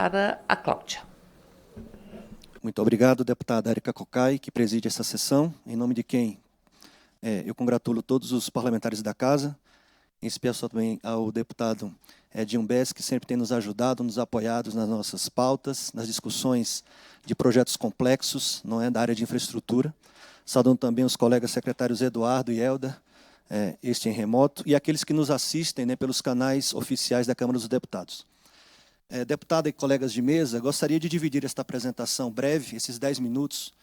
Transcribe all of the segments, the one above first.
Para a Cláudia. Muito obrigado, deputada Érica Cocai, que preside essa sessão, em nome de quem eu congratulo todos os parlamentares da Casa, em especial também ao deputado Edinho Bess, que sempre tem nos ajudado, nos apoiado nas nossas pautas, nas discussões de projetos complexos, não é, da área de infraestrutura. Saudando também os colegas secretários Eduardo e Elda, este em remoto, e aqueles que nos assistem, né, pelos canais oficiais da Câmara dos Deputados. Deputada e colegas de mesa, gostaria de dividir esta apresentação breve, esses 10 minutos,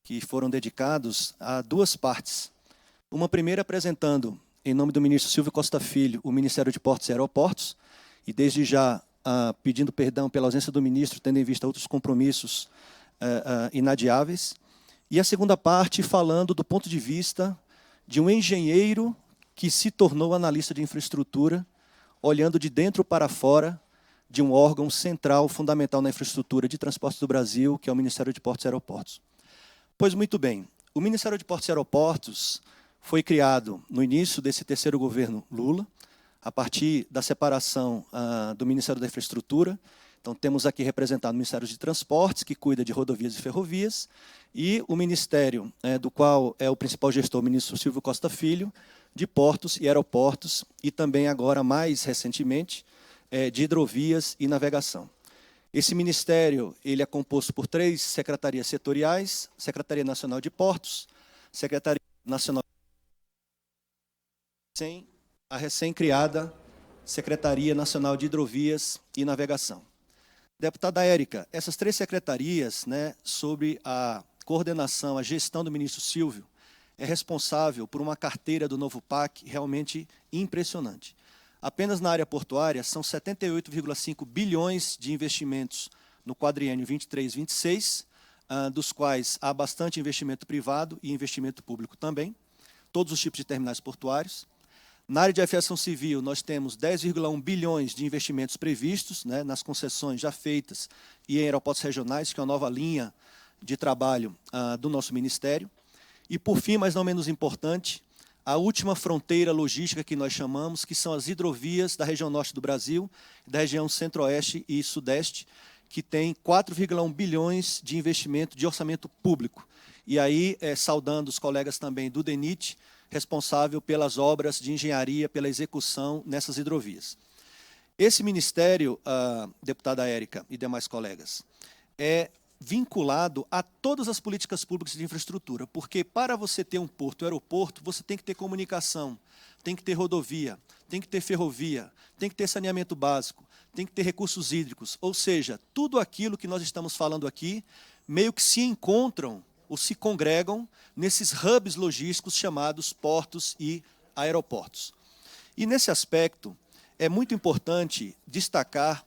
que foram dedicados a duas partes. Uma primeira apresentando, em nome do ministro Silvio Costa Filho, o Ministério de Portos e Aeroportos, e desde já pedindo perdão pela ausência do ministro, tendo em vista outros compromissos inadiáveis. E a segunda parte falando do ponto de vista de um engenheiro que se tornou analista de infraestrutura, olhando de dentro para fora de um órgão central, fundamental na infraestrutura de transportes do Brasil, que é o Ministério de Portos e Aeroportos. Pois muito bem, o Ministério de Portos e Aeroportos foi criado no início desse terceiro governo Lula, a partir da separação do Ministério da Infraestrutura. Então, temos aqui representado o Ministério de Transportes, que cuida de rodovias e ferrovias, e o Ministério, do qual é o principal gestor, o ministro Silvio Costa Filho, de Portos e Aeroportos, e também agora, mais recentemente, de Hidrovias e Navegação. Esse ministério ele é composto por 3 secretarias setoriais: Secretaria Nacional de Portos, Secretaria Nacional a recém-criada Secretaria Nacional de Hidrovias e Navegação. Deputada Érica, essas 3 secretarias, né, sobre a coordenação, a gestão do ministro Silvio, é responsável por uma carteira do novo PAC realmente impressionante. Apenas na área portuária são 78,5 bilhões de investimentos no quadriênio 23-26, dos quais há bastante investimento privado e investimento público também, todos os tipos de terminais portuários. Na área de aviação civil, nós temos 10,1 bilhões de investimentos previstos, né, nas concessões já feitas e em aeroportos regionais, que é uma nova linha de trabalho do nosso Ministério. E, por fim, mas não menos importante, a última fronteira logística que nós chamamos, que são as hidrovias da região norte do Brasil, da região centro-oeste e sudeste, que tem 4,1 bilhões de investimento de orçamento público. E aí, saudando os colegas também do DENIT, responsável pelas obras de engenharia, pela execução nessas hidrovias. Esse ministério, deputada Érica e demais colegas, é vinculado a todas as políticas públicas de infraestrutura, porque para você ter um porto, um aeroporto, você tem que ter comunicação, tem que ter rodovia, tem que ter ferrovia, tem que ter saneamento básico, tem que ter recursos hídricos, ou seja, tudo aquilo que nós estamos falando aqui, meio que se encontram ou se congregam nesses hubs logísticos chamados portos e aeroportos. E nesse aspecto, é muito importante destacar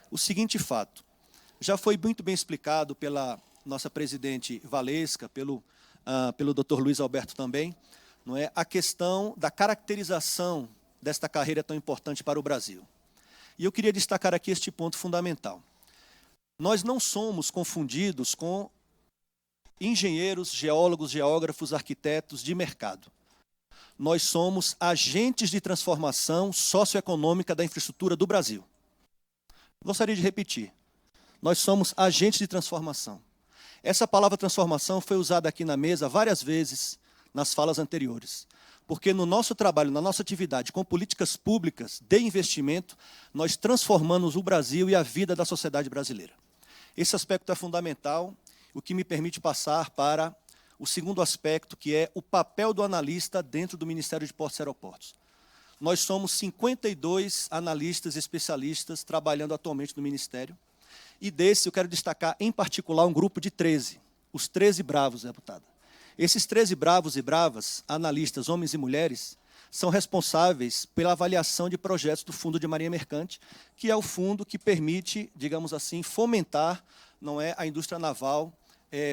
o seguinte fato. Já foi muito bem explicado pela nossa presidente Valesca, pelo Dr. Luiz Alberto também, não é, a questão da caracterização desta carreira tão importante para o Brasil. E eu queria destacar aqui este ponto fundamental. Nós não somos confundidos com engenheiros, geólogos, geógrafos, arquitetos de mercado. Nós somos agentes de transformação socioeconômica da infraestrutura do Brasil. Gostaria de repetir. Nós somos agentes de transformação. Essa palavra transformação foi usada aqui na mesa várias vezes nas falas anteriores. Porque no nosso trabalho, na nossa atividade com políticas públicas de investimento, nós transformamos o Brasil e a vida da sociedade brasileira. Esse aspecto é fundamental, o que me permite passar para o segundo aspecto, que é o papel do analista dentro do Ministério de Portos e Aeroportos. Nós somos 52 analistas especialistas trabalhando atualmente no Ministério, e desse eu quero destacar em particular um grupo de 13, os 13 bravos, deputada. Esses 13 bravos e bravas, analistas, homens e mulheres, são responsáveis pela avaliação de projetos do Fundo de Marinha Mercante, que é o fundo que permite, digamos assim, fomentar, não é, a indústria naval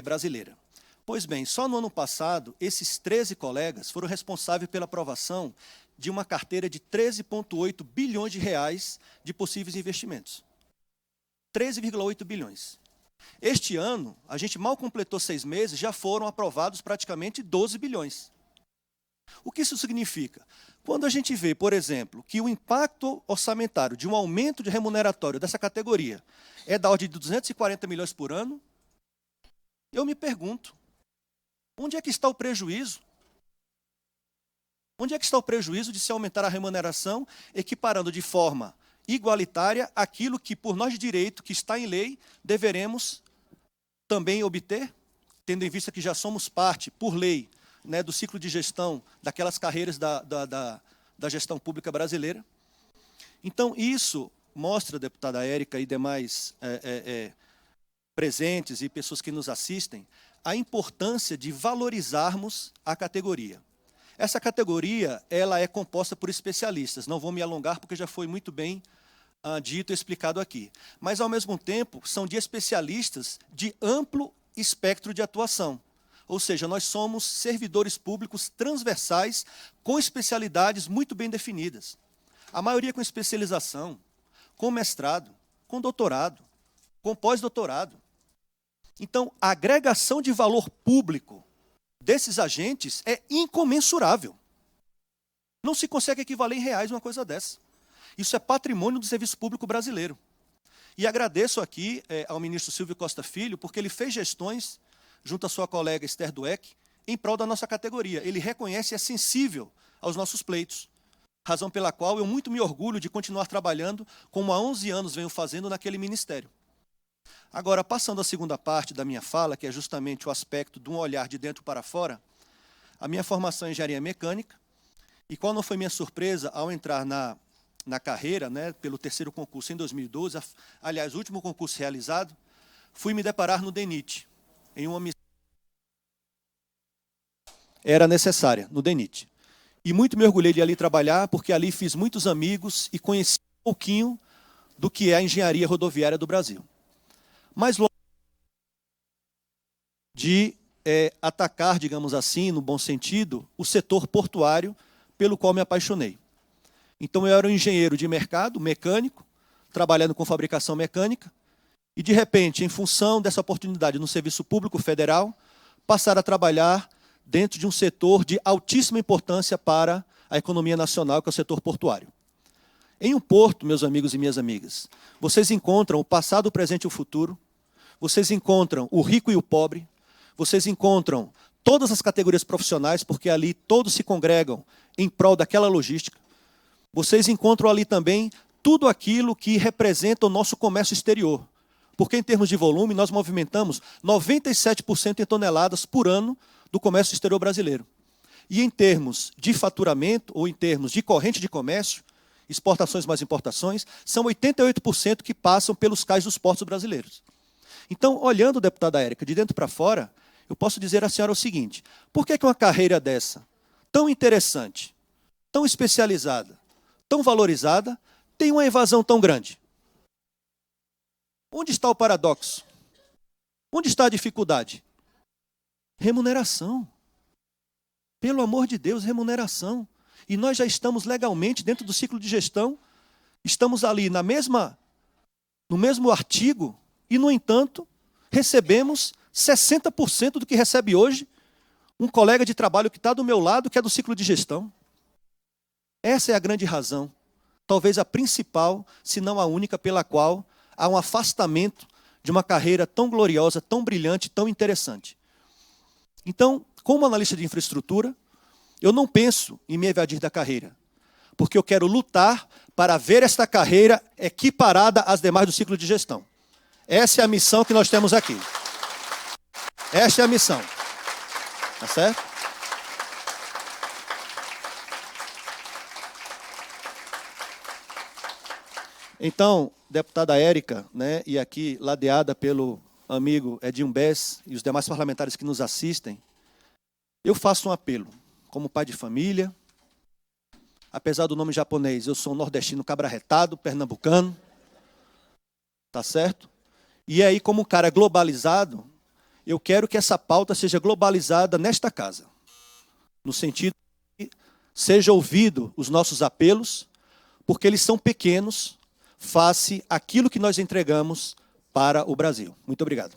brasileira. Pois bem, só no ano passado, esses 13 colegas foram responsáveis pela aprovação de uma carteira de 13,8 bilhões de reais de possíveis investimentos. 13,8 bilhões. Este ano, a gente mal completou 6 meses, já foram aprovados praticamente 12 bilhões. O que isso significa? Quando a gente vê, por exemplo, que o impacto orçamentário de um aumento de remuneratório dessa categoria é da ordem de 240 milhões por ano, eu me pergunto, onde é que está o prejuízo? Onde é que está o prejuízo de se aumentar a remuneração, equiparando de forma igualitária aquilo que, por nós de direito, que está em lei, deveremos também obter, tendo em vista que já somos parte, por lei, né, do ciclo de gestão daquelas carreiras da gestão pública brasileira. Então, isso mostra, deputada Érica e demais presentes e pessoas que nos assistem, a importância de valorizarmos a categoria. Essa categoria ela é composta por especialistas, não vou me alongar porque já foi muito bem dito e explicado aqui. Mas, ao mesmo tempo, são de especialistas de amplo espectro de atuação. Ou seja, nós somos servidores públicos transversais com especialidades muito bem definidas. A maioria com especialização, com mestrado, com doutorado, com pós-doutorado. Então, a agregação de valor público desses agentes é incomensurável. Não se consegue equivaler em reais uma coisa dessa. Isso é patrimônio do serviço público brasileiro. E agradeço aqui ao ministro Silvio Costa Filho, porque ele fez gestões, junto à sua colega Esther Dweck, em prol da nossa categoria. Ele reconhece e é sensível aos nossos pleitos, razão pela qual eu muito me orgulho de continuar trabalhando, como há 11 anos venho fazendo naquele ministério. Agora, passando à segunda parte da minha fala, que é justamente o aspecto de um olhar de dentro para fora, a minha formação é engenharia mecânica, e qual não foi minha surpresa ao entrar na carreira, né, pelo terceiro concurso em 2012, aliás, o último concurso realizado, fui me deparar no DENIT, em uma missão era necessária, no DENIT. E muito me orgulhei de ali trabalhar, porque ali fiz muitos amigos e conheci um pouquinho do que é a engenharia rodoviária do Brasil. Mas logo de atacar, digamos assim, no bom sentido, o setor portuário, pelo qual me apaixonei. Então, eu era um engenheiro de mercado, mecânico, trabalhando com fabricação mecânica, e, de repente, em função dessa oportunidade no Serviço Público Federal, passar a trabalhar dentro de um setor de altíssima importância para a economia nacional, que é o setor portuário. Em um porto, meus amigos e minhas amigas, vocês encontram o passado, o presente e o futuro, vocês encontram o rico e o pobre, vocês encontram todas as categorias profissionais, porque ali todos se congregam em prol daquela logística. Vocês encontram ali também tudo aquilo que representa o nosso comércio exterior, porque em termos de volume nós movimentamos 97% em toneladas por ano do comércio exterior brasileiro. E em termos de faturamento, ou em termos de corrente de comércio, exportações mais importações, são 88% que passam pelos cais dos portos brasileiros. Então, olhando, deputada Érica, de dentro para fora, eu posso dizer à senhora o seguinte: por que uma carreira dessa, tão interessante, tão especializada, tão valorizada, tem uma evasão tão grande? Onde está o paradoxo? Onde está a dificuldade? Remuneração. Pelo amor de Deus, remuneração. E nós já estamos legalmente dentro do ciclo de gestão, estamos ali no mesmo artigo, e, no entanto, recebemos 60% do que recebe hoje um colega de trabalho que está do meu lado, que é do ciclo de gestão. Essa é a grande razão, talvez a principal, se não a única, pela qual há um afastamento de uma carreira tão gloriosa, tão brilhante, tão interessante. Então, como analista de infraestrutura, eu não penso em me evadir da carreira, porque eu quero lutar para ver esta carreira equiparada às demais do ciclo de gestão. Essa é a missão que nós temos aqui. Esta é a missão. Tá certo? Então, deputada Érica, né, e aqui ladeada pelo amigo Edinho Bess e os demais parlamentares que nos assistem, eu faço um apelo. Como pai de família, apesar do nome japonês, eu sou um nordestino cabrarretado, pernambucano, tá certo? E aí, como um cara globalizado, eu quero que essa pauta seja globalizada nesta casa, no sentido de que seja ouvido os nossos apelos, porque eles são pequenos face àquilo que nós entregamos para o Brasil. Muito obrigado.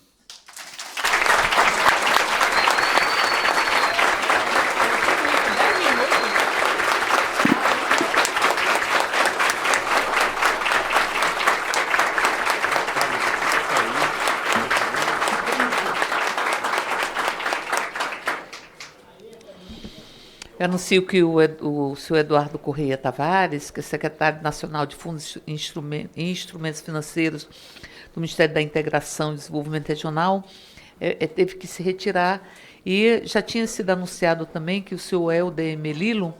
Eu anuncio que o senhor Eduardo Correia Tavares, que é secretário nacional de Fundos e Instrumentos Financeiros do Ministério da Integração e Desenvolvimento Regional, teve que se retirar, e já tinha sido anunciado também que o senhor Helder Melilo